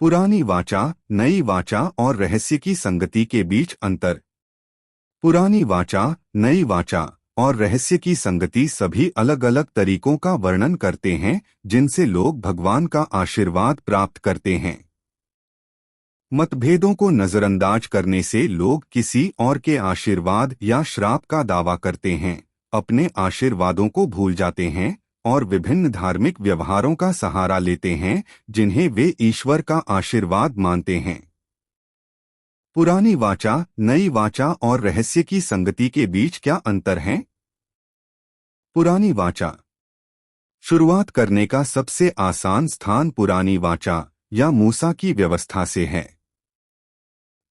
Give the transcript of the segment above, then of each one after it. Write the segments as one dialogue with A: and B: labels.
A: पुरानी वाचा, नई वाचा और रहस्य की संगति के बीच अंतर। पुरानी वाचा, नई वाचा और रहस्य की संगति सभी अलग अलग तरीकों का वर्णन करते हैं जिनसे लोग भगवान का आशीर्वाद प्राप्त करते हैं। मतभेदों को नजरअंदाज करने से लोग किसी और के आशीर्वाद या श्राप का दावा करते हैं, अपने आशीर्वादों को भूल जाते हैं और विभिन्न धार्मिक व्यवहारों का सहारा लेते हैं जिन्हें वे ईश्वर का आशीर्वाद मानते हैं। पुरानी वाचा, नई वाचा और रहस्य की संगति के बीच क्या अंतर है? पुरानी वाचा। शुरुआत करने का सबसे आसान स्थान पुरानी वाचा या मूसा की व्यवस्था से है।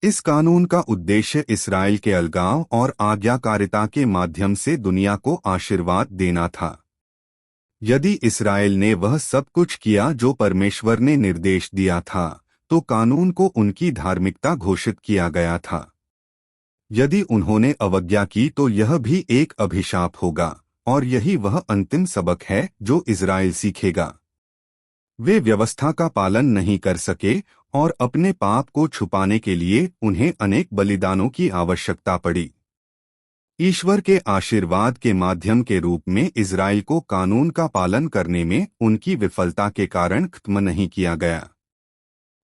A: इस कानून का उद्देश्य इस्राएल के अलगाव और आज्ञाकारिता के माध्यम से दुनिया को आशीर्वाद देना था। यदि इस्राएल ने वह सब कुछ किया जो परमेश्वर ने निर्देश दिया था, तो कानून को उनकी धार्मिकता घोषित किया गया था। यदि उन्होंने अवज्ञा की तो यह भी एक अभिशाप होगा, और यही वह अंतिम सबक है जो इस्राएल सीखेगा। वे व्यवस्था का पालन नहीं कर सके और अपने पाप को छुपाने के लिए उन्हें अनेक बलिदानों की आवश्यकता पड़ी। ईश्वर के आशीर्वाद के माध्यम के रूप में इस्राएल को कानून का पालन करने में उनकी विफलता के कारण खत्म नहीं किया गया।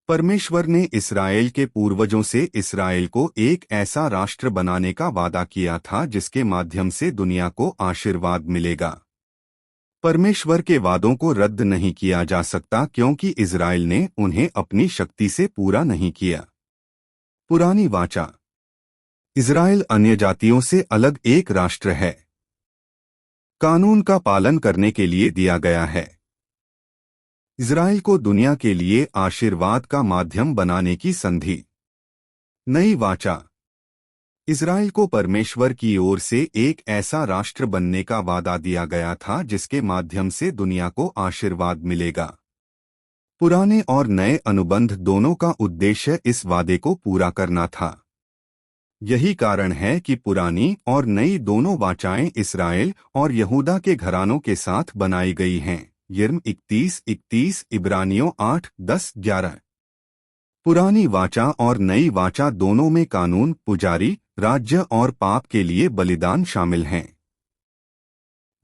A: परमेश्वर ने इस्राएल के पूर्वजों से इस्राएल को एक ऐसा राष्ट्र बनाने का वादा किया था जिसके माध्यम से दुनिया को आशीर्वाद मिलेगा। परमेश्वर के वादों को रद्द नहीं किया जा सकता क्योंकि इस्राएल ने उन्हें अपनी शक्ति से पूरा नहीं किया। पुरानी वाचा। इस्राएल अन्य जातियों से अलग एक राष्ट्र है। कानून का पालन करने के लिए दिया गया है। इस्राएल को दुनिया के लिए आशीर्वाद का माध्यम बनाने की संधि। नई वाचा। इस्राएल को परमेश्वर की ओर से एक ऐसा राष्ट्र बनने का वादा दिया गया था जिसके माध्यम से दुनिया को आशीर्वाद मिलेगा। पुराने और नए अनुबंध दोनों का उद्देश्य इस वादे को पूरा करना था। यही कारण है कि पुरानी और नई दोनों वाचाएं इस्राएल और यहूदा के घरानों के साथ बनाई गई हैं। यिर्म 31:31, इब्रानियों 8:10-11। पुरानी वाचा और नई वाचा दोनों में कानून, पुजारी, राज्य और पाप के लिए बलिदान शामिल हैं।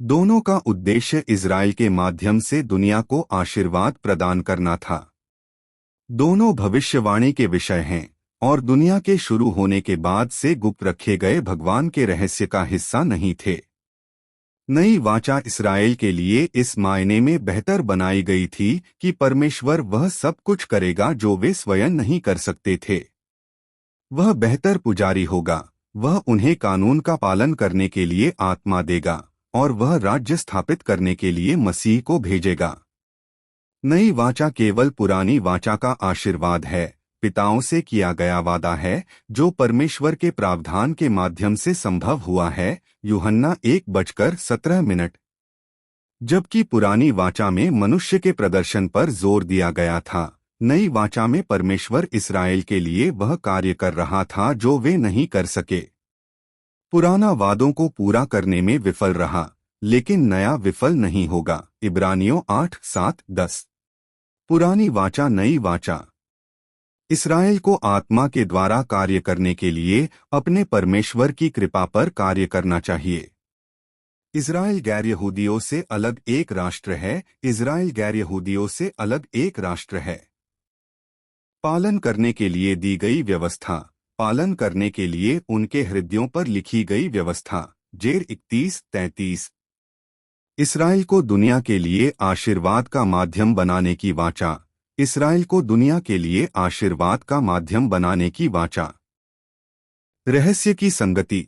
A: दोनों का उद्देश्य इस्राएल के माध्यम से दुनिया को आशीर्वाद प्रदान करना था। दोनों भविष्यवाणी के विषय हैं और दुनिया के शुरू होने के बाद से गुप्त रखे गए भगवान के रहस्य का हिस्सा नहीं थे। नई वाचा इस्राएल के लिए इस मायने में बेहतर बनाई गई थी कि परमेश्वर वह सब कुछ करेगा जो वे स्वयं नहीं कर सकते थे। वह बेहतर पुजारी होगा, वह उन्हें कानून का पालन करने के लिए आत्मा देगा और वह राज्य स्थापित करने के लिए मसीह को भेजेगा। नई वाचा केवल पुरानी वाचा का आशीर्वाद है, पिताओं से किया गया वादा है जो परमेश्वर के प्रावधान के माध्यम से संभव हुआ है। यूहन्ना 1:17। जबकि पुरानी वाचा में मनुष्य के प्रदर्शन पर जोर दिया गया था, नई वाचा में परमेश्वर इस्राएल के लिए वह कार्य कर रहा था जो वे नहीं कर सके। पुराना वादों को पूरा करने में विफल रहा, लेकिन नया विफल नहीं होगा। इब्रानियों 8:7-10। पुरानी वाचा, नई वाचा। इस्राएल को आत्मा के द्वारा कार्य करने के लिए अपने परमेश्वर की कृपा पर कार्य करना चाहिए। इस्राएल गैर यहूदियों से अलग एक राष्ट्र है। इस्राएल गैर यहूदियों से अलग एक राष्ट्र है। पालन करने के लिए दी गई व्यवस्था, पालन करने के लिए उनके हृदयों पर लिखी गई व्यवस्था। जेर 31:33। इस्राएल को दुनिया के लिए आशीर्वाद का माध्यम बनाने की वाचा। इस्राएल को दुनिया के लिए आशीर्वाद का माध्यम बनाने की वाचा। रहस्य की संगति।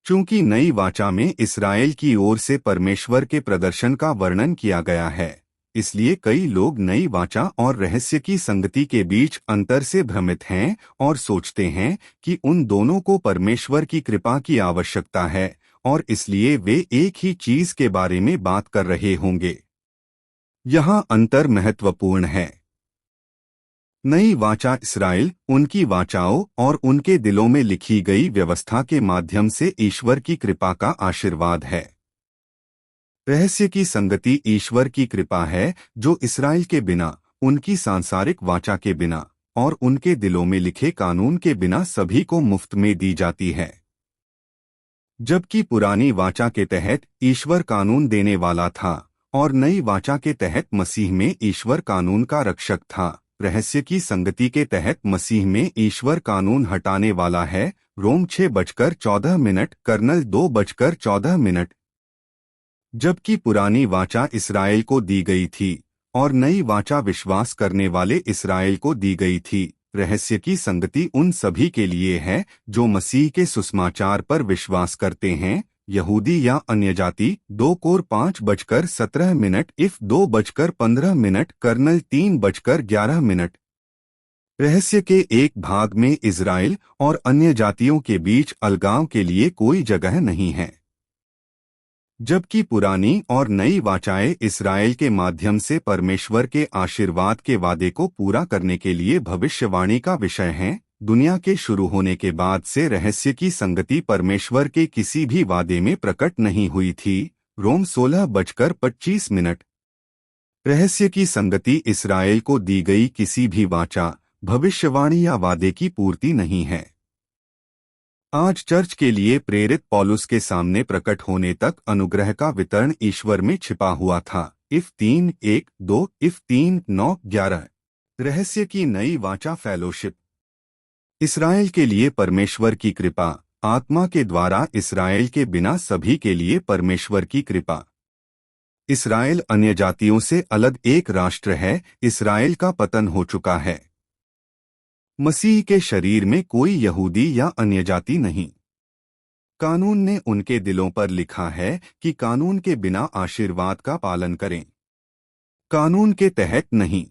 A: चूंकि नई वाचा में इस्राएल की ओर से परमेश्वर के प्रदर्शन का वर्णन किया गया है, इसलिए कई लोग नई वाचा और रहस्य की संगति के बीच अंतर से भ्रमित हैं और सोचते हैं कि उन दोनों को परमेश्वर की कृपा की आवश्यकता है और इसलिए वे एक ही चीज के बारे में बात कर रहे होंगे। यहाँ अंतर महत्वपूर्ण है। नई वाचा इस्राएल, उनकी वाचाओं और उनके दिलों में लिखी गई व्यवस्था के माध्यम से ईश्वर की कृपा का आशीर्वाद है। रहस्य की संगति ईश्वर की कृपा है जो इस्राएल के बिना उनकी सांसारिक वाचा के बिना और उनके दिलों में लिखे कानून के बिना सभी को मुफ्त में दी जाती है। जबकि पुरानी वाचा के तहत ईश्वर कानून देने वाला था और नई वाचा के तहत मसीह में ईश्वर कानून का रक्षक था। रहस्य की संगति के तहत मसीह में ईश्वर कानून हटाने वाला है। रोम 6:14 कर्नल 2:14। जबकि पुरानी वाचा इस्राएल को दी गई थी और नई वाचा विश्वास करने वाले इस्राएल को दी गई थी। रहस्य की संगति उन सभी के लिए है जो मसीह के सुसमाचार पर विश्वास करते हैं, यहूदी या अन्य जाति। 2 कोर 5:17 इफ 2:15 कर्नल 3:11। रहस्य के एक भाग में इज़राइल और अन्य जातियों के बीच अलगाव के लिए कोई जगह नहीं है। जबकि पुरानी और नई वाचाएं इस्राएल के माध्यम से परमेश्वर के आशीर्वाद के वादे को पूरा करने के लिए भविष्यवाणी का विषय हैं। दुनिया के शुरू होने के बाद से रहस्य की संगति परमेश्वर के किसी भी वादे में प्रकट नहीं हुई थी। रोम 16:25। रहस्य की संगति इस्राएल को दी गई किसी भी वाचा, भविष्यवाणी या वादे की पूर्ति नहीं है। आज चर्च के लिए प्रेरित पौलुस के सामने प्रकट होने तक अनुग्रह का वितरण ईश्वर में छिपा हुआ था। If 3:1-2 if 3:9-11। रहस्य की नई वाचा फेलोशिप। इस्राएल के लिए परमेश्वर की कृपा, आत्मा के द्वारा इस्राएल के बिना सभी के लिए परमेश्वर की कृपा। इस्राएल अन्य जातियों से अलग एक राष्ट्र है। इस्राएल का पतन हो चुका है। मसीह के शरीर में कोई यहूदी या अन्य जाति नहीं। कानून ने उनके दिलों पर लिखा है कि कानून के बिना आशीर्वाद का पालन करें। कानून के तहत नहीं,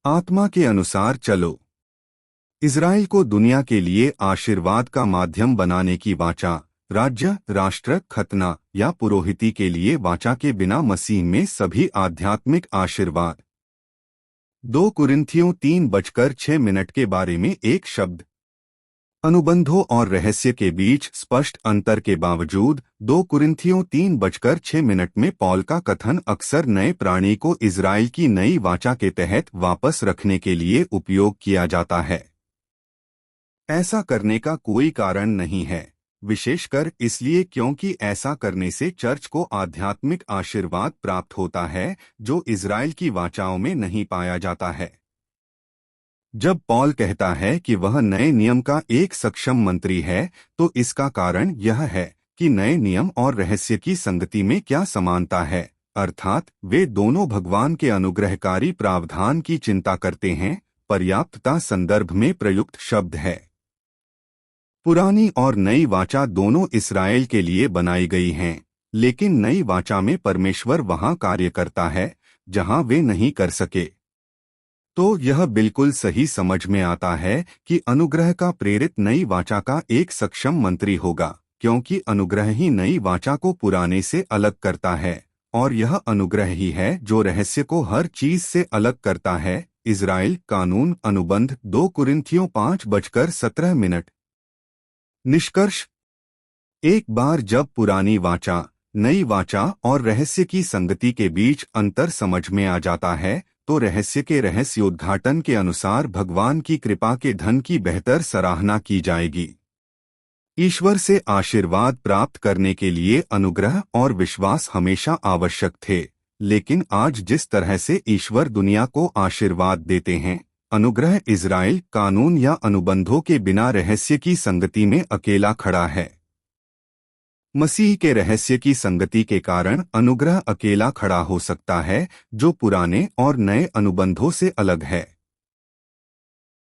A: आत्मा के अनुसार चलो। इज़राइल को दुनिया के लिए आशीर्वाद का माध्यम बनाने की वाचा, राज्य, राष्ट्र, खतना या पुरोहिती के लिए वाचा के बिना मसीह में सभी आध्यात्मिक आशीर्वाद। 2 कुरिन्थियों 3:6 के बारे में एक शब्द। अनुबंधों और रहस्य के बीच स्पष्ट अंतर के बावजूद 2 कुरिन्थियों 3:6 में पौल का कथन अक्सर नए प्राणी को इज़राइल की नई वाचा के तहत वापस रखने के लिए उपयोग किया जाता है। ऐसा करने का कोई कारण नहीं है, विशेषकर इसलिए क्योंकि ऐसा करने से चर्च को आध्यात्मिक आशीर्वाद प्राप्त होता है जो इज़राइल की वाचाओं में नहीं पाया जाता है। जब पौल कहता है कि वह नए नियम का एक सक्षम मंत्री है, तो इसका कारण यह है कि नए नियम और रहस्य की संगति में क्या समानता है, अर्थात वे दोनों भगवान के अनुग्रहकारी प्रावधान की चिंता करते हैं। पर्याप्तता संदर्भ में प्रयुक्त शब्द है। पुरानी और नई वाचा दोनों इस्राएल के लिए बनाई गई हैं, लेकिन नई वाचा में परमेश्वर वहां कार्य करता है जहां वे नहीं कर सके। तो यह बिल्कुल सही समझ में आता है कि अनुग्रह का प्रेरित नई वाचा का एक सक्षम मंत्री होगा, क्योंकि अनुग्रह ही नई वाचा को पुराने से अलग करता है, और यह अनुग्रह ही है जो रहस्य को हर चीज से अलग करता है। इज़राइल, कानून, अनुबंध। 2 कुरिन्थियों 5:17। निष्कर्ष: एक बार जब पुरानी वाचा, नई वाचा और रहस्य की संगति के बीच अंतर समझ में आ जाता है, तो रहस्य के रहस्योद्घाटन के अनुसार भगवान की कृपा के धन की बेहतर सराहना की जाएगी। ईश्वर से आशीर्वाद प्राप्त करने के लिए अनुग्रह और विश्वास हमेशा आवश्यक थे, लेकिन आज जिस तरह से ईश्वर दुनिया को आशीर्वाद देते हैं, अनुग्रह इज़राइल, कानून या अनुबंधों के बिना रहस्य की संगति में अकेला खड़ा है। मसीह के रहस्य की संगति के कारण अनुग्रह अकेला खड़ा हो सकता है, जो पुराने और नए अनुबंधों से अलग है।